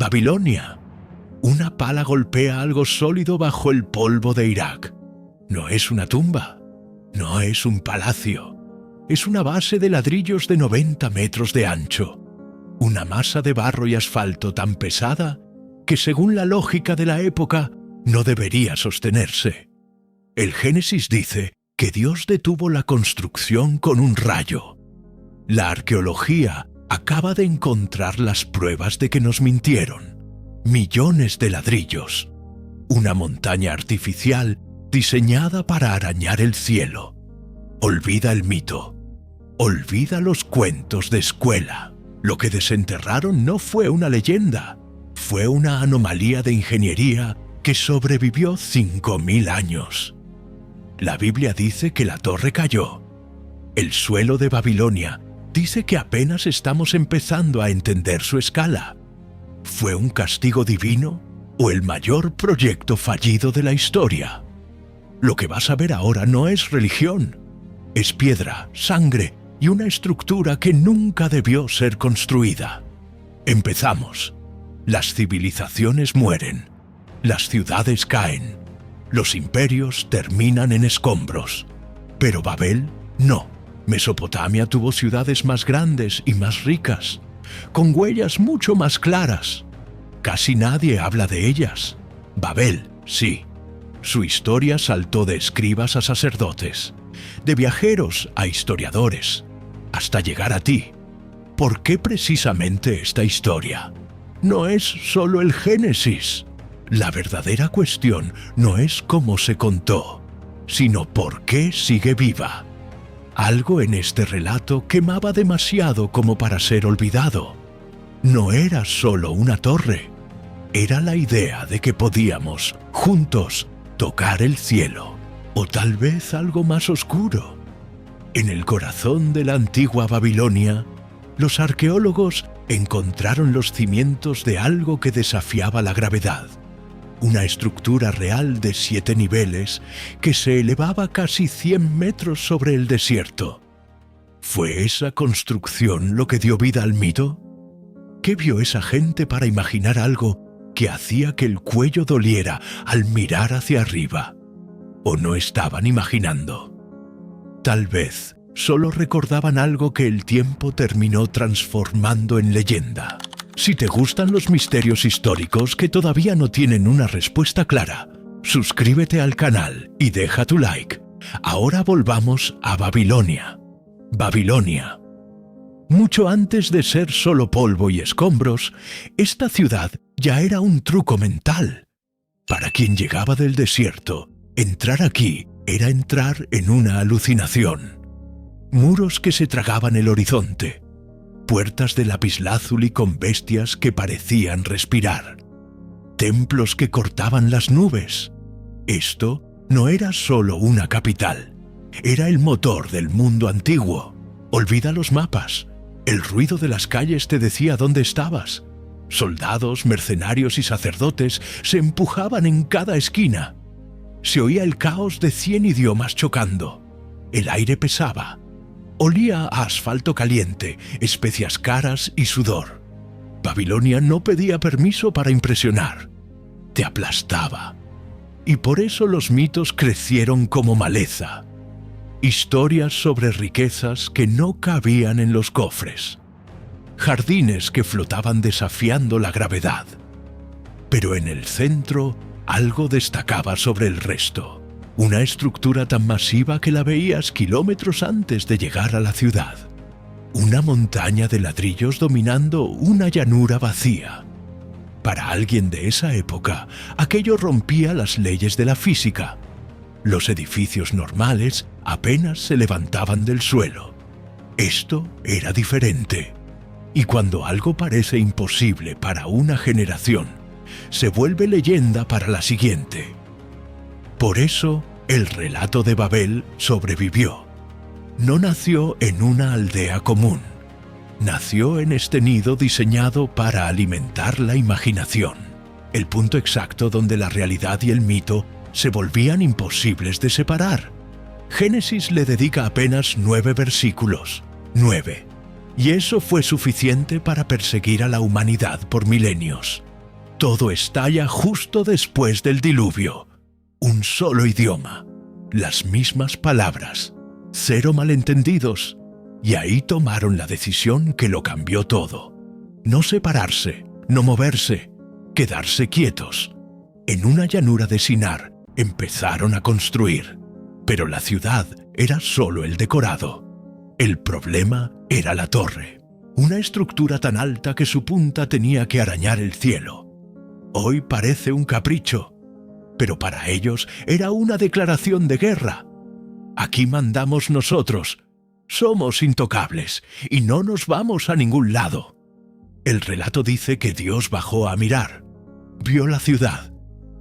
Babilonia. Una pala golpea algo sólido bajo el polvo de Irak. No es una tumba, no es un palacio. Es una base de ladrillos de 90 metros de ancho. Una masa de barro y asfalto tan pesada que, según la lógica de la época, no debería sostenerse. El Génesis dice que Dios detuvo la construcción con un rayo. La arqueología acaba de encontrar las pruebas de que nos mintieron. Millones de ladrillos. Una montaña artificial diseñada para arañar el cielo. Olvida el mito. Olvida los cuentos de escuela. Lo que desenterraron no fue una leyenda. Fue una anomalía de ingeniería que sobrevivió 5000 años. La Biblia dice que la torre cayó. El suelo de Babilonia dice que apenas estamos empezando a entender su escala. ¿Fue un castigo divino o el mayor proyecto fallido de la historia? Lo que vas a ver ahora no es religión. Es piedra, sangre y una estructura que nunca debió ser construida. Empezamos. Las civilizaciones mueren. Las ciudades caen. Los imperios terminan en escombros. Pero Babel, no. Mesopotamia tuvo ciudades más grandes y más ricas, con huellas mucho más claras. Casi nadie habla de ellas. Babel, sí. Su historia saltó de escribas a sacerdotes, de viajeros a historiadores, hasta llegar a ti. ¿Por qué precisamente esta historia? No es solo el Génesis. La verdadera cuestión no es cómo se contó, sino por qué sigue viva. Algo en este relato quemaba demasiado como para ser olvidado. No era solo una torre, era la idea de que podíamos, juntos, tocar el cielo, o tal vez algo más oscuro. En el corazón de la antigua Babilonia, los arqueólogos encontraron los cimientos de algo que desafiaba la gravedad. Una estructura real de 7 niveles que se elevaba casi 100 metros sobre el desierto. ¿Fue esa construcción lo que dio vida al mito? ¿Qué vio esa gente para imaginar algo que hacía que el cuello doliera al mirar hacia arriba? ¿O no estaban imaginando? Tal vez solo recordaban algo que el tiempo terminó transformando en leyenda. Si te gustan los misterios históricos que todavía no tienen una respuesta clara, suscríbete al canal y deja tu like. Ahora volvamos a Babilonia. Babilonia. Mucho antes de ser solo polvo y escombros, esta ciudad ya era un truco mental. Para quien llegaba del desierto, entrar aquí era entrar en una alucinación. Muros que se tragaban el horizonte. Puertas de lapislázuli con bestias que parecían respirar. Templos que cortaban las nubes. Esto no era solo una capital. Era el motor del mundo antiguo. Olvida los mapas. El ruido de las calles te decía dónde estabas. Soldados, mercenarios y sacerdotes se empujaban en cada esquina. Se oía el caos de 100 idiomas chocando. El aire pesaba. Olía a asfalto caliente, especias caras y sudor. Babilonia no pedía permiso para impresionar. Te aplastaba. Y por eso los mitos crecieron como maleza. Historias sobre riquezas que no cabían en los cofres. Jardines que flotaban desafiando la gravedad. Pero en el centro algo destacaba sobre el resto. Una estructura tan masiva que la veías kilómetros antes de llegar a la ciudad. Una montaña de ladrillos dominando una llanura vacía. Para alguien de esa época, aquello rompía las leyes de la física. Los edificios normales apenas se levantaban del suelo. Esto era diferente. Y cuando algo parece imposible para una generación, se vuelve leyenda para la siguiente. Por eso, el relato de Babel sobrevivió. No nació en una aldea común. Nació en este nido diseñado para alimentar la imaginación. El punto exacto donde la realidad y el mito se volvían imposibles de separar. Génesis le dedica apenas 9 versículos. 9. Y eso fue suficiente para perseguir a la humanidad por milenios. Todo estalla justo después del diluvio. Un solo idioma, las mismas palabras, cero malentendidos, y ahí tomaron la decisión que lo cambió todo. No separarse, no moverse, quedarse quietos. En una llanura de Sinar empezaron a construir, pero la ciudad era solo el decorado. El problema era la torre, una estructura tan alta que su punta tenía que arañar el cielo. Hoy parece un capricho, pero para ellos era una declaración de guerra. Aquí mandamos nosotros, somos intocables y no nos vamos a ningún lado. El relato dice que Dios bajó a mirar, vio la ciudad,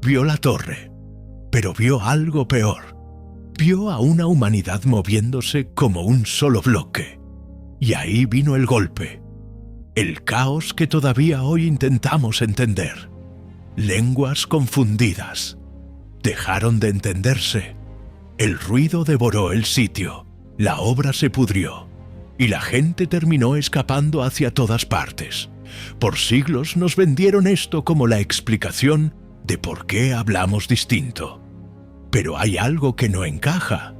vio la torre, pero vio algo peor. Vio a una humanidad moviéndose como un solo bloque. Y ahí vino el golpe, el caos que todavía hoy intentamos entender. Lenguas confundidas. Dejaron de entenderse. El ruido devoró el sitio, la obra se pudrió, y la gente terminó escapando hacia todas partes. Por siglos nos vendieron esto como la explicación de por qué hablamos distinto. Pero hay algo que no encaja.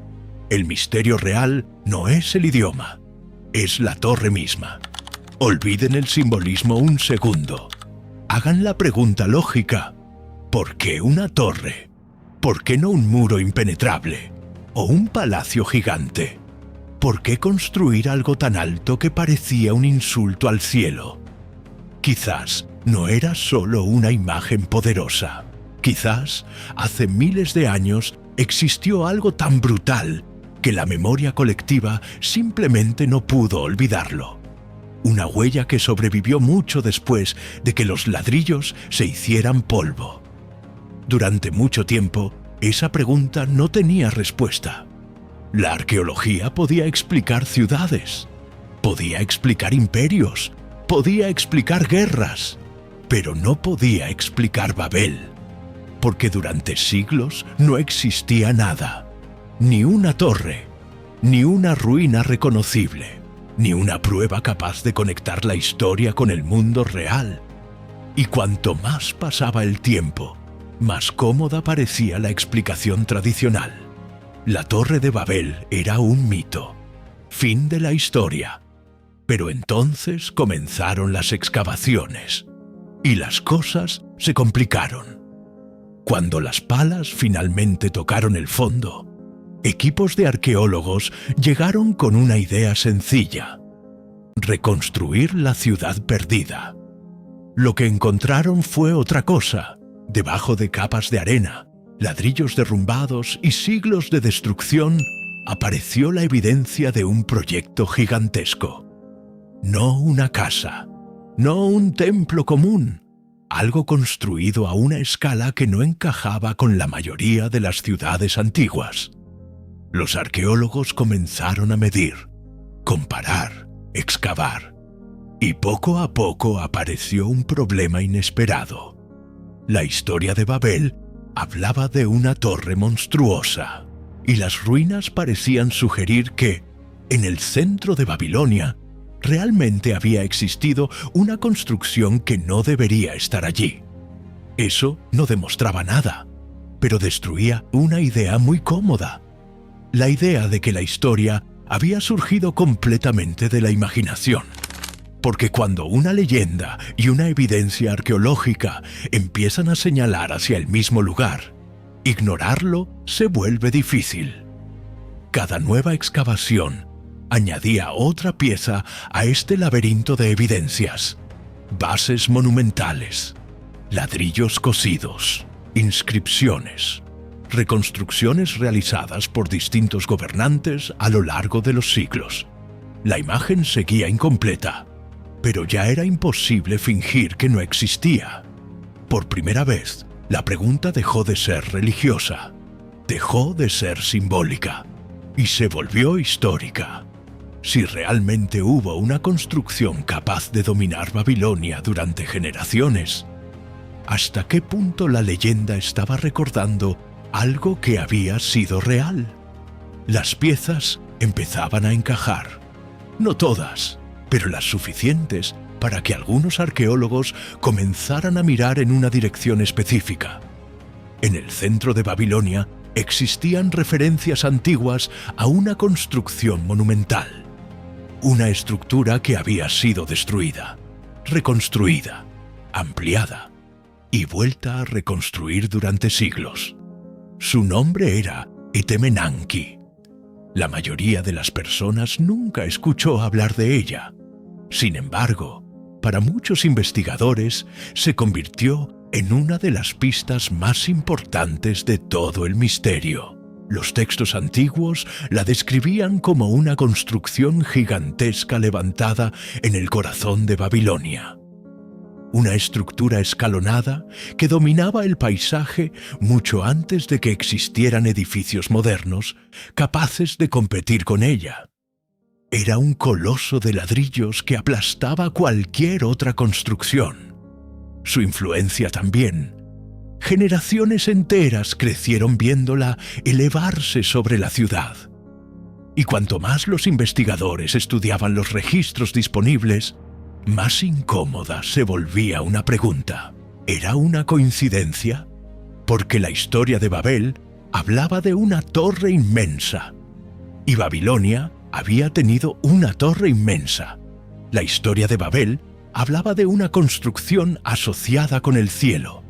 El misterio real no es el idioma, es la torre misma. Olviden el simbolismo un segundo. Hagan la pregunta lógica. ¿Por qué una torre? ¿Por qué no un muro impenetrable? ¿O un palacio gigante? ¿Por qué construir algo tan alto que parecía un insulto al cielo? Quizás no era solo una imagen poderosa. Quizás, hace miles de años, existió algo tan brutal que la memoria colectiva simplemente no pudo olvidarlo. Una huella que sobrevivió mucho después de que los ladrillos se hicieran polvo. Durante mucho tiempo, esa pregunta no tenía respuesta. La arqueología podía explicar ciudades, podía explicar imperios, podía explicar guerras, pero no podía explicar Babel. Porque durante siglos no existía nada, ni una torre, ni una ruina reconocible, ni una prueba capaz de conectar la historia con el mundo real. Y cuanto más pasaba el tiempo, más cómoda parecía la explicación tradicional. La Torre de Babel era un mito, fin de la historia. Pero entonces comenzaron las excavaciones, y las cosas se complicaron. Cuando las palas finalmente tocaron el fondo, equipos de arqueólogos llegaron con una idea sencilla: reconstruir la ciudad perdida. Lo que encontraron fue otra cosa. Debajo de capas de arena, ladrillos derrumbados y siglos de destrucción, apareció la evidencia de un proyecto gigantesco. No una casa, no un templo común, algo construido a una escala que no encajaba con la mayoría de las ciudades antiguas. Los arqueólogos comenzaron a medir, comparar, excavar, y poco a poco apareció un problema inesperado. La historia de Babel hablaba de una torre monstruosa, y las ruinas parecían sugerir que, en el centro de Babilonia, realmente había existido una construcción que no debería estar allí. Eso no demostraba nada, pero destruía una idea muy cómoda. La idea de que la historia había surgido completamente de la imaginación. Porque cuando una leyenda y una evidencia arqueológica empiezan a señalar hacia el mismo lugar, ignorarlo se vuelve difícil. Cada nueva excavación añadía otra pieza a este laberinto de evidencias: bases monumentales, ladrillos cosidos, inscripciones, reconstrucciones realizadas por distintos gobernantes a lo largo de los siglos. La imagen seguía incompleta, pero ya era imposible fingir que no existía. Por primera vez, la pregunta dejó de ser religiosa, dejó de ser simbólica y se volvió histórica. Si realmente hubo una construcción capaz de dominar Babilonia durante generaciones, ¿hasta qué punto la leyenda estaba recordando algo que había sido real? Las piezas empezaban a encajar. No todas, pero las suficientes para que algunos arqueólogos comenzaran a mirar en una dirección específica. En el centro de Babilonia existían referencias antiguas a una construcción monumental, una estructura que había sido destruida, reconstruida, ampliada y vuelta a reconstruir durante siglos. Su nombre era Etemenanki. La mayoría de las personas nunca escuchó hablar de ella. Sin embargo, para muchos investigadores se convirtió en una de las pistas más importantes de todo el misterio. Los textos antiguos la describían como una construcción gigantesca levantada en el corazón de Babilonia. Una estructura escalonada que dominaba el paisaje mucho antes de que existieran edificios modernos capaces de competir con ella. Era un coloso de ladrillos que aplastaba cualquier otra construcción. Su influencia también. Generaciones enteras crecieron viéndola elevarse sobre la ciudad. Y cuanto más los investigadores estudiaban los registros disponibles, más incómoda se volvía una pregunta. ¿Era una coincidencia? Porque la historia de Babel hablaba de una torre inmensa. Y Babilonia había tenido una torre inmensa. La historia de Babel hablaba de una construcción asociada con el cielo.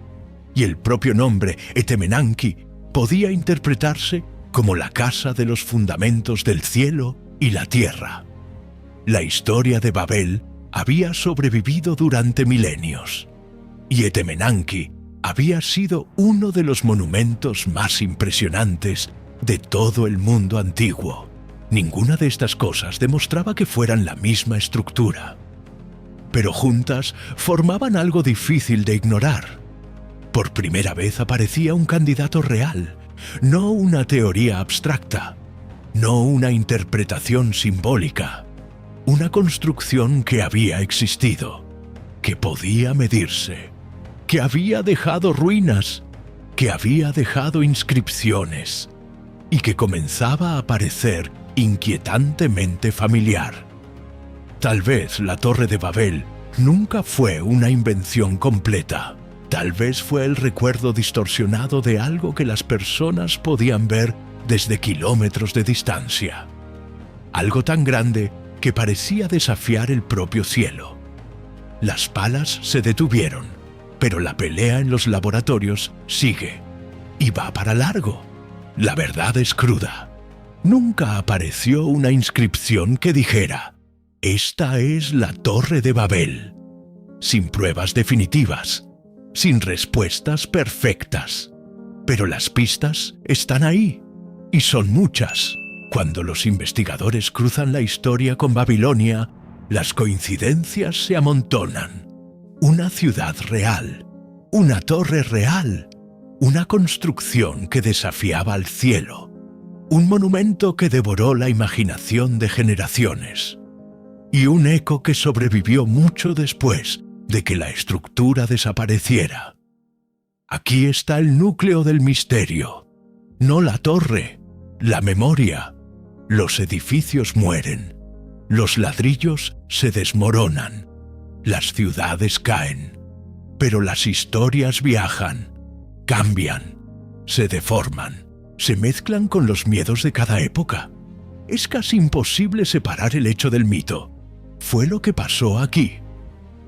Y el propio nombre Etemenanki podía interpretarse como la casa de los fundamentos del cielo y la tierra. La historia de Babel había sobrevivido durante milenios, y Etemenanki había sido uno de los monumentos más impresionantes de todo el mundo antiguo. Ninguna de estas cosas demostraba que fueran la misma estructura, pero juntas formaban algo difícil de ignorar. Por primera vez aparecía un candidato real, no una teoría abstracta, no una interpretación simbólica. Una construcción que había existido, que podía medirse, que había dejado ruinas, que había dejado inscripciones y que comenzaba a parecer inquietantemente familiar. Tal vez la Torre de Babel nunca fue una invención completa. Tal vez fue el recuerdo distorsionado de algo que las personas podían ver desde kilómetros de distancia. Algo tan grande que parecía desafiar el propio cielo. Las palas se detuvieron, pero la pelea en los laboratorios sigue, y va para largo. La verdad es cruda. Nunca apareció una inscripción que dijera: «Esta es la Torre de Babel», sin pruebas definitivas, sin respuestas perfectas. Pero las pistas están ahí, y son muchas. Cuando los investigadores cruzan la historia con Babilonia, las coincidencias se amontonan. Una ciudad real, una torre real, una construcción que desafiaba al cielo, un monumento que devoró la imaginación de generaciones, y un eco que sobrevivió mucho después de que la estructura desapareciera. Aquí está el núcleo del misterio, no la torre, la memoria. Los edificios mueren, los ladrillos se desmoronan, las ciudades caen, pero las historias viajan, cambian, se deforman, se mezclan con los miedos de cada época. Es casi imposible separar el hecho del mito. Fue lo que pasó aquí.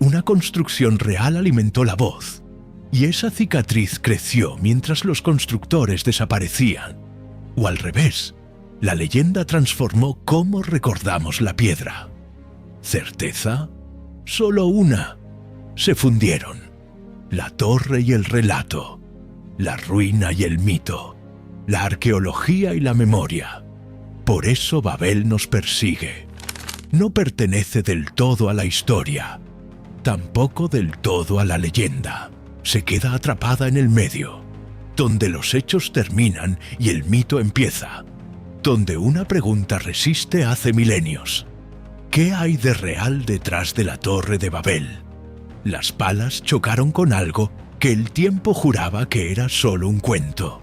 Una construcción real alimentó la voz, y esa cicatriz creció mientras los constructores desaparecían. O al revés. La leyenda transformó cómo recordamos la piedra. ¿Certeza? Solo una. Se fundieron. La torre y el relato. La ruina y el mito. La arqueología y la memoria. Por eso Babel nos persigue. No pertenece del todo a la historia. Tampoco del todo a la leyenda. Se queda atrapada en el medio, donde los hechos terminan y el mito empieza. Donde una pregunta resiste hace milenios. ¿Qué hay de real detrás de la Torre de Babel? Las palas chocaron con algo que el tiempo juraba que era solo un cuento.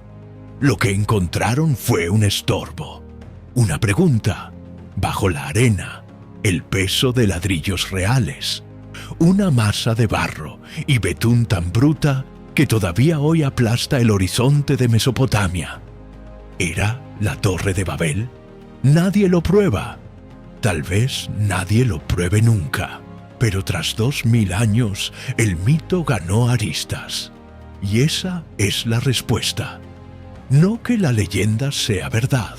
Lo que encontraron fue un estorbo, una pregunta, bajo la arena, el peso de ladrillos reales, una masa de barro y betún tan bruta que todavía hoy aplasta el horizonte de Mesopotamia. ¿Era la Torre de Babel? Nadie lo prueba. Tal vez nadie lo pruebe nunca. Pero tras 2000 años, el mito ganó aristas. Y esa es la respuesta. No que la leyenda sea verdad,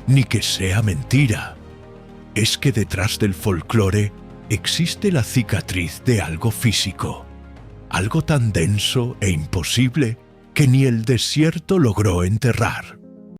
ni que sea mentira. Es que detrás del folclore existe la cicatriz de algo físico, algo tan denso e imposible que ni el desierto logró enterrar.